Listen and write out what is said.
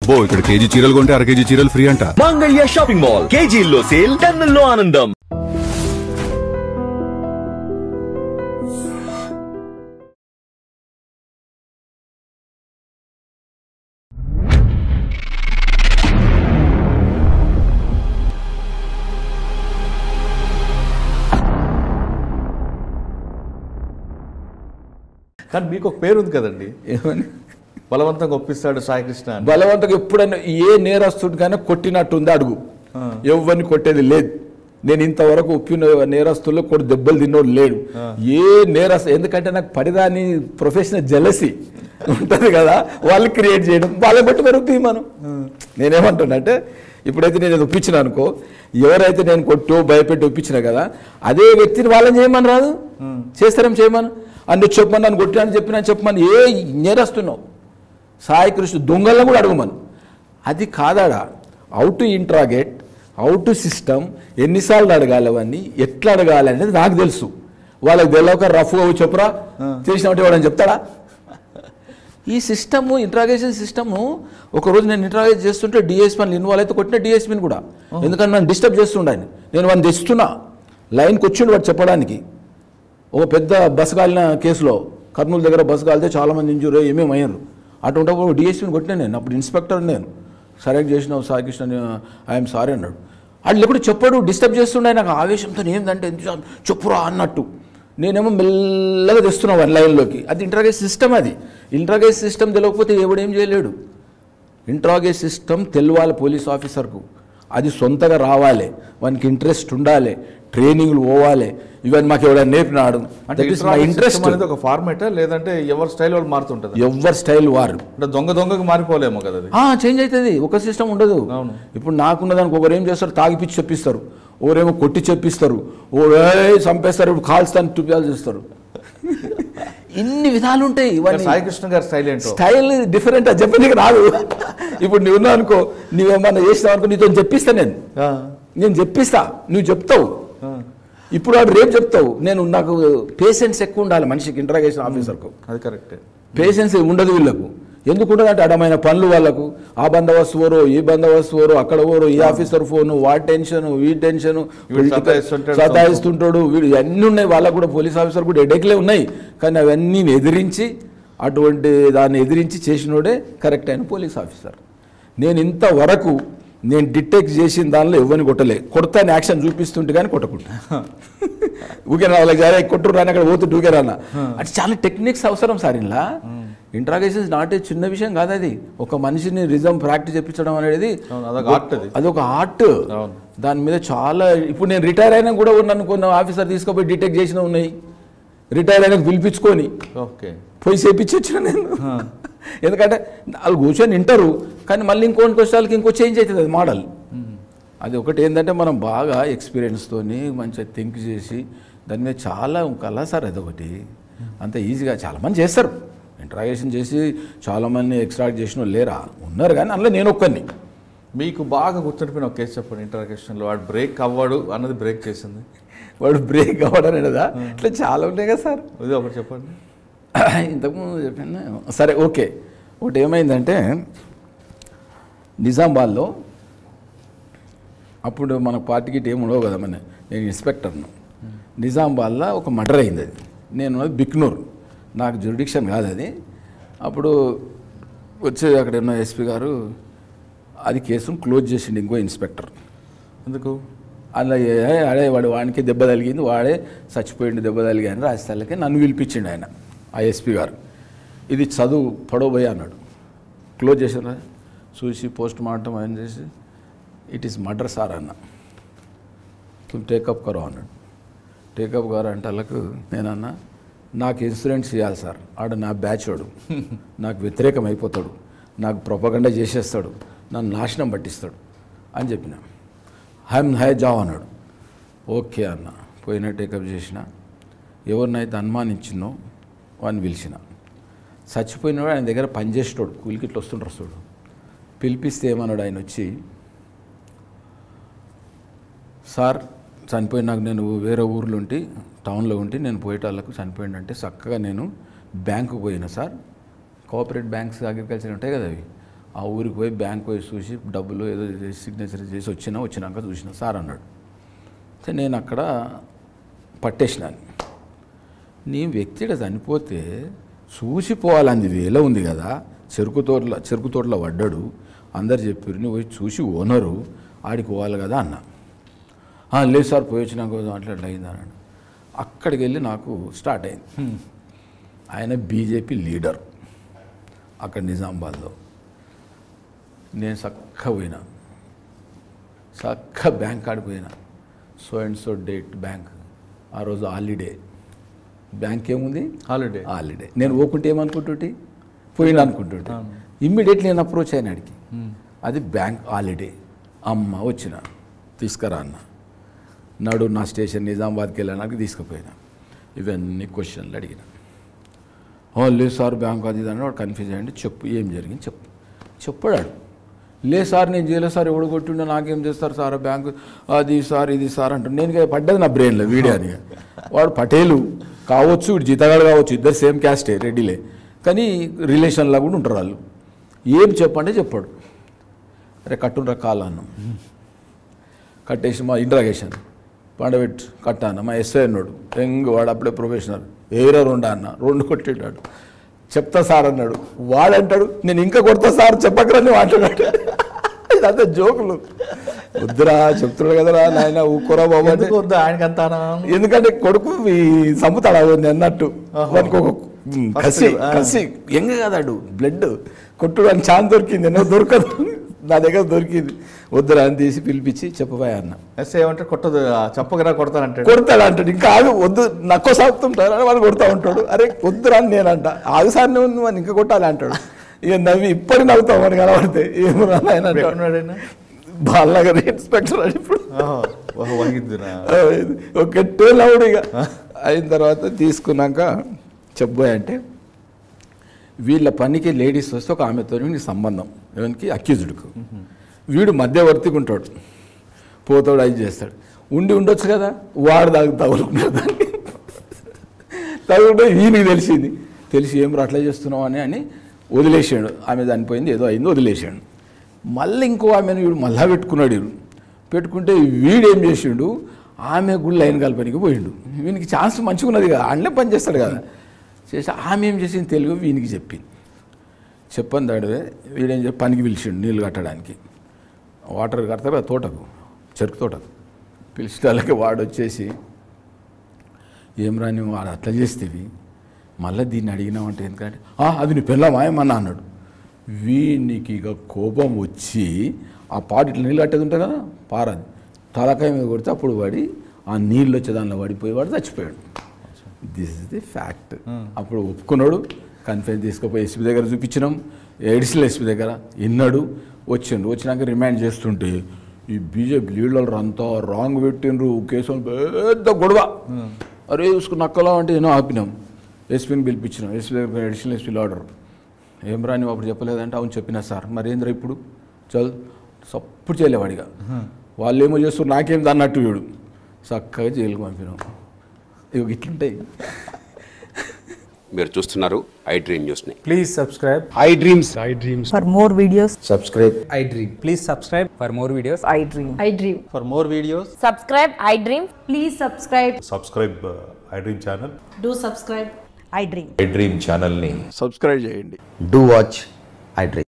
అబ్బో ఇక్కడ కేజీ చీరలు కొంటే అర కేజీ చీరలు ఫ్రీ అంట. మంగళ్య షాపింగ్ మాల్, కేజీల్లో సేల్, టన్నుల్లో ఆనందం. కానీ మీకు ఒక పేరు ఉంది కదండి, ఏమని? బలవంతంగా ఒప్పిస్తాడు సాయికృష్ణ. బలవంతంగా ఎప్పుడైనా ఏ నేరస్తుడికైనా కొట్టినట్టుంది అడుగు, ఎవరిని కొట్టేది లేదు. నేను ఇంతవరకు ఒప్పిన నేరస్తుల్లో కూడా దెబ్బలు తిన్నోడు లేడు. ఏ నేరస్తు, ఎందుకంటే నాకు పడిదాని ప్రొఫెషనల్ జెలసీ ఉంటుంది కదా, వాళ్ళు క్రియేట్ చేయడం, వాళ్ళని బట్టి మరి ఒప్పి మనం. నేనేమంటున్నా అంటే, ఇప్పుడైతే నేను ఒప్పించిన అనుకో, ఎవరైతే నేను కొట్టు భయపెట్టి ఒప్పించినా కదా, అదే వ్యక్తిని వాళ్ళని చేయమని రాదు, చేస్తారేం చేయమని, అన్ని చెప్పమని, నన్ను కొట్టినా చెప్పినా చెప్పమని. ఏ నేరస్తున్నావు సాయికృష్ణ దొంగలను కూడా అడగమను. అది కాదాడా, how to interrogate, how to system, ఎన్నిసార్లు అడగాలి, అవన్నీ ఎట్లా అడగాలి అనేది నాకు తెలుసు. వాళ్ళకి తెలియక రఫ్గా చెప్పురా చేసినట్టు ఇవ్వడని చెప్తాడా? ఈ సిస్టము, ఇంట్రాగేషన్ సిస్టము, ఒకరోజు నేను ఇంట్రాగేట్ చేస్తుంటే డిఎస్పీని ఇన్వాల్వ్ అయితే కొట్టిన డిఎస్పీని కూడా, ఎందుకంటే నన్ను డిస్టర్బ్ చేస్తుండని. నేను వాడిని తెస్తున్నా, లైన్కి వచ్చిండు వాడు చెప్పడానికి. ఒక పెద్ద బస్సు కాలిన కేసులో, కర్నూలు దగ్గర బస్సు కాలితే చాలామంది ఇంజూరీ ఏమేమి అయ్యారు. అటువంటిప్పుడు డిఎస్పీని కొట్టినా నేను, అప్పుడు ఇన్స్పెక్టర్ నేను. సరెక్ట్ చేసినావు సాయికృష్ణ, ఐఎమ్ సారీ అన్నాడు. వాళ్ళు ఎప్పుడు చెప్పాడు, డిస్టర్బ్ చేస్తుండే. నాకు ఆవేశంతో ఏంటంటే ఎంత చెప్పురా అన్నట్టు, నేనేమో మెల్లగా తెస్తున్నావు వన్ లైన్లోకి. అది ఇంట్రాగేట్ సిస్టమ్. అది ఇంట్రాగేట్ సిస్టమ్ తెలియకపోతే ఎవడేం చేయలేడు. ఇంట్రాగేట్ సిస్టమ్ తెలవాలి పోలీస్ ఆఫీసర్కు, అది సొంతగా రావాలి, వానికి ఇంట్రెస్ట్ ఉండాలి, ట్రైనింగ్లు పోవాలి. ఇవన్నీ మాకు ఎవరైనా నేర్పినాడు. ఇంట్రెస్ట్ అనేది ఒక ఫార్మేటా, లేదంటే ఎవరి స్టైల్ వాళ్ళు మారుతుంటుంది? ఎవరి స్టైల్ వారు. అంటే దొంగకు మారిపోలేమో కదా, చేంజ్ అవుతుంది. ఒక సిస్టమ్ ఉండదు. ఇప్పుడు నాకున్నదానికి ఒకరు ఏం చేస్తారు, తాగిపిచ్చి చెప్పిస్తారు, ఓరేమో కొట్టి చెప్పిస్తారు, ఓ చంపేస్తారు, ఇప్పుడు కాల్స్తాను చూపించాలి చేస్తారు. ఇన్ని విధాలు ఉంటాయి. సాయికృష్ణ గారి స్టైల్ ఏంటో, స్టైల్ డిఫరెంట్. అది చెప్పనీకి రాదు. ఇప్పుడు నువ్వున్నావు అనుకో, నువ్వేమన్నా చేసినావు అనుకో, నీతో చెప్పిస్తా, నేను చెప్పిస్తా, నువ్వు చెప్తావు. ఇప్పుడు వాడు రేపు చెప్తావు. నాకు పేషెన్స్ ఎక్కువ ఉండాలి మనిషికి, ఇంట్రాగేషన్ ఆఫీసర్కు. అది కరెక్టే. పేషెన్స్ ఉండదు వీళ్ళకు. ఎందుకు ఉండదంటే అడమైన పనులు వాళ్ళకు. ఆ బందోబస్తు ఓరో, ఈ బందోబస్తు ఓరో, అక్కడ ఓరో, ఈ ఆఫీసర్ ఫోను, వాడి టెన్షను, ఈ టెన్షను, సతాయిస్తుంటాడు, వీడు అన్నీ ఉన్నాయి. వాళ్ళకు కూడా పోలీస్ ఆఫీసర్ కూడా హెడేక్లే ఉన్నాయి. కానీ అవన్నీ ఎదిరించి, అటువంటి దాన్ని ఎదిరించి చేసినోడే కరెక్ట్ అయిన పోలీస్ ఆఫీసర్. నేను ఇంతవరకు నేను డిటెక్ట్ చేసిన దానిలో ఎవరిని కొట్టలే. కొడతాను యాక్షన్ చూపిస్తుంటే కానీ కొట్టకుండా ఊకే వాళ్ళకి సరే కొట్టురు రాని అక్కడ పోతుంటే ఊకే రానా. అది చాలా టెక్నిక్స్ అవసరం సార్. ఇలా ఇంట్రాగేషన్స్ నాట్ ఏ చిన్న విషయం కాదు. అది ఒక మనిషిని రిజం ప్రాక్టీస్ చెప్పించడం అనేది అదొక ఆర్ట్. దాని మీద చాలా, ఇప్పుడు నేను రిటైర్ అయినా కూడా నన్ను కొన్ని ఆఫీసర్ తీసుకుపోయి డిటెక్ట్ చేసిన ఉన్నాయి. రిటైర్ అయినా పిలిపించుకొని పోయి చేపించి వచ్చిన నేను. ఎందుకంటే వాళ్ళు కూర్చొని వింటారు, కానీ మళ్ళీ ఇంకోటి వచ్చేసరికి ఇంకో చేంజ్ అవుతుంది అది మోడల్. అది ఒకటి ఏంటంటే మనం బాగా ఎక్స్పీరియన్స్తో మంచిగా థింక్ చేసి దాని మీద చాలా కలా సార్. అదొకటి అంత ఈజీగా చాలామంది చేస్తారు, ఇంట్రాగేషన్ చేసి చాలామంది ఎక్స్ట్రాక్ట్ చేసిన లేరా ఉన్నారు, కానీ అందులో నేను ఒక్కరిని. మీకు బాగా గుర్తుండిపోయిన ఒక కేసు చెప్పండి, ఇంట్రాగేషన్లో వాడు బ్రేక్ అవ్వడు అన్నది బ్రేక్ చేసింది. వాడు బ్రేక్ అవ్వడం అనేదా, ఇట్లా చాలా ఉంటాయి కదా సార్. ఇది ఒకటి చెప్పండి. ఇంతకుముందు చెప్పాను సరే, ఓకే. ఒకటి ఏమైందంటే నిజామాబాద్లో అప్పుడు మన పార్టీకి ఏమి ఉండవు కదా, నేను ఇన్స్పెక్టర్ను. నిజామాబాద్లో ఒక మర్డర్ అయింది. అది నేను బిక్నూర్, నాకు జ్యూరిడిక్షన్ కాదు అది. అప్పుడు వచ్చి అక్కడ ఉన్న ఎస్పీ గారు అది కేసును క్లోజ్ చేసిండు ఇంకో ఇన్స్పెక్టర్. ఎందుకు? అలా అడే వాడికి దెబ్బ తగిలింది, వాడే చచ్చిపోయింది దెబ్బ తగిలింది రాజస్థాన్లకి. నన్ను పిలిపించిండు ఆయన, ఆ ఎస్పీ గారు. ఇది చదువు పడవబోయే అన్నాడు. క్లోజ్ చేసిన చూసి పోస్ట్ మార్టం ఆయన చేసి ఇట్ ఈస్ మర్డర్ సార్ అన్న, తుమ్ టేకప్ కరో అన్నాడు. టేకప్ గారు అంటే వాళ్ళకు నేనన్నా, నాకు ఇన్సూరెన్స్ చేయాలి సార్, ఆడ నా బ్యాచ్ వాడు, నాకు వ్యతిరేకం అయిపోతాడు, నాకు ప్రొపగండా చేసేస్తాడు, నన్ను నాశనం పట్టిస్తాడు అని చెప్పిన. హై జావ్ అన్నాడు. ఓకే అన్న, పోయినా టేకప్ చేసిన. ఎవరినైతే అనుమానించినో వాడిని పిలిచిన. చచ్చిపోయినాడు ఆయన దగ్గర పనిచేసేటోడు, కూలికి ఇట్లా వస్తుంటారు చూడు. పిలిపిస్తే ఏమన్నాడు ఆయన వచ్చి, సార్ చనిపోయినాక నేను వేరే ఊర్లో ఉండి టౌన్లో ఉండి నేను పోయేటాళ్ళకు చనిపోయిందంటే చక్కగా నేను బ్యాంకుకు పోయినా సార్, కోఆపరేటివ్ బ్యాంక్స్ అగ్రికల్చర్ ఉంటాయి కదా అవి, ఆ ఊరికి పోయి బ్యాంక్ పోయి చూసి డబ్బులు ఏదో సిగ్నేచర్ చేసి వచ్చినాక చూసిన సార్ అన్నాడు. నేను అక్కడ పట్టేసినాను. నీ వ్యక్తిగా చనిపోతే చూసిపోవాలని వేల ఉంది కదా, చెరుకు తోటలో పడ్డాడు, అందరు చెప్పారు, నువ్వు పోయి చూసి ఓనరు ఆడికి పోవాలి కదా అన్న. లేదు సార్ పోయి వచ్చినాక అట్లా అయింది అన్నాడు. అక్కడికి వెళ్ళి నాకు స్టార్ట్ అయింది. ఆయన బీజేపీ లీడర్ అక్కడ నిజామాబాద్లో. నేను చక్కగా బ్యాంక్ కాడికి పోయినా. So and so date bank, ఆ రోజు హాలిడే. బ్యాంక్ ఏముంది, హాలిడే. నేను పోకుంటే ఏమనుకుంటుంటే పోయినా అనుకుంటుంటే ఇమ్మీడియట్లీ నేను అప్రోచ్ అయిన అడిగి, అది బ్యాంక్ హాలిడే. అమ్మ వచ్చిన తీసుకురా అన్న. నాడు నా స్టేషన్ నిజామాబాద్కి వెళ్ళడానికి తీసుకుపోయినా. ఇవన్నీ క్వశ్చన్లు అడిగిన. లేదు సార్ బ్యాంక్ అది ఇది అని వాడు కన్ఫ్యూజ్ అయ్యండి. చెప్పు ఏం జరిగింది చెప్పాడు. లేదు సార్ నేను చేయలేదు సార్, ఎవడు కొట్టిండో నాకేం చేస్తారు సార్, బ్యాంకు అది సార్ ఇది సార్ అంటాడు. నేను పడ్డది నా బ్రెయిన్లో వీడియో అని. వాడు పటేలు కావచ్చు, వీడు జీతగాడు కావచ్చు, ఇద్దరు సేమ్ క్యాస్టే, రెడ్డిలే, కానీ రిలేషన్లా కూడా ఉంటారు వాళ్ళు. ఏం చెప్పంటే చెప్పాడు. అరే కట్టుండ్రా కాలు అన్నాం. కట్టేసి మా ఇంట్రాగేషన్ పండబెట్టు కట్ట అన్న. మా ఎస్ఐ అన్నాడు, వాడు అప్పుడే ప్రొఫెషనల్, ఏరా 2 అన్న. 2 కొట్టినాడు. చెప్తా సార్ అన్నాడు. వాడంటాడు, నేను ఇంకా కొడతా సార్ చెప్పకరని మాట్లాడాడు. ఇదంతా జోకులు. వద్దురా చెప్తున్నాడు కదరా నాయన, ఊకోరా బాబు అంటే ఆయనకంతా. ఎందుకంటే కొడుకు చంపుతాడు అవన్నీ అన్నట్టు. వానికి ఒక కసి ఎంగ కదాడు, బ్లడ్ కొట్టుడు అని ఛాన్స్ దొరికింది. నువ్వు దొరకదు, నా దగ్గర దొరికింది. వద్దురా అని తీసి పిలిపించి చెప్పబోయా అన్న. ఏమంటే కొట్టదు, చెప్పకరా కొడతానంటాడు. కొడతాడు ఇంకా ఆగు, వద్దు నక్కో సాగుతుంటారు అని వాళ్ళు కొడతా ఉంటాడు. అరే వద్దురా అని నేనంట, ఆగు సార్ నువ్వు ఇంకా కొట్టాలి అంటాడు. ఇక నవ్వి ఇప్పటి నవ్వుతాం అని కనబడితే ఏమన్నా ఆయన బాగా ఇన్స్పెక్టర్ అని ఇప్పుడు ఒకటే నవ్వుడు. ఇక అయిన తర్వాత తీసుకున్నాక చెప్పబోయా అంటే, వీళ్ళ పనికి లేడీస్ వస్తే ఒక ఆమెతో సంబంధం, ఎవరికి అక్యూజ్డ్కు. వీడు మధ్యవర్తిగా ఉంటాడు, పోతాడు, అది చేస్తాడు. ఉండొచ్చు కదా, వాడు తగులుకున్నాడు. దాన్ని తగులుకుంటే వీనికి తెలిసి ఏం అట్లా చేస్తున్నావు అని వదిలేసాడు. ఆమె చనిపోయింది, ఏదో అయింది, వదిలేసాడు. మళ్ళీ ఇంకో ఆమెను వీడు మళ్ళా పెట్టుకున్నాడు. పెట్టుకుంటే వీడేం చేసిండు, ఆమె కూడా లైన్ కలపనికి పోయిండు. వీనికి ఛాన్స్ మంచిగా ఉన్నది కదా, అన్నీ పని చేస్తాడు కదా. చేసి ఆమె ఏం చేసింది తెలుగు వీనికి చెప్పని దాడివే. వీడేం చెప్పి పనికి పిలిచిండు నీళ్ళు కట్టడానికి. వాటర్ కడతారు కదా తోటకు, చెరుకు తోటకు. పిలిచడానికి వాడు వచ్చేసి, ఏం రాని వాడు అట్లా చేస్తేవి మళ్ళీ దీన్ని అడిగినామంటే ఎందుకంటే అది నీ పిల్లమా ఏమన్నా అన్నాడు. వీనికి ఇక కోపం వచ్చి ఆ పాటు ఇట్లా నీళ్ళు కట్టేది ఉంటుంది కదా, పారది తలకాయ మీద కొడితే అప్పుడు వాడి ఆ నీళ్ళు వచ్చే దానిలో పడిపోయి వాడు చచ్చిపోయాడు. This is the fact. అప్పుడు ఒప్పుకున్నాడు. కన్ఫరెన్స్ తీసుకుపోయి ఎస్పీ దగ్గర చూపించినాం, ఎడిషనల్ ఎస్పీ దగ్గర విన్నాడు. వచ్చినాక రిమాండ్ చేస్తుంటే ఈ బీజేపీ లీడర్లు అంతా రాంగ్ పెట్టిండ్రు, కేసు పెద్ద గొడవ. అరే చూసుకుని నక్కలా అంటే ఏమో ఆపినాం. ఎస్పీని పిలిపించినాం. ఎస్పీ దగ్గర ఎడిషనల్ ఎస్పీ ఆర్డర్. ఏం రాని అప్పుడు చెప్పలేదంటే, అవును చెప్పినా సార్. మరి ఏంద్రా ఇప్పుడు సప్పుడు చేయలేవాడిగా. వాళ్ళు ఏమో చేస్తారు నాకేం అన్నట్టు వీడు చక్కగా జైలుకు పంపినాం. ఇవి ఇట్లుంటాయి. మీరు చూస్తున్నారు ఐ డ్రీమ్ న్యూస్ ని. Please subscribe. I dreams For more videos, subscribe. I dream. Please subscribe for more videos. I dream. I dream. For more videos, Subscribe, I dream. Please subscribe. Subscribe I dream channel. Do subscribe. I dream. I dream ఛానల్ని subscribe చేయండి. Do watch I dream.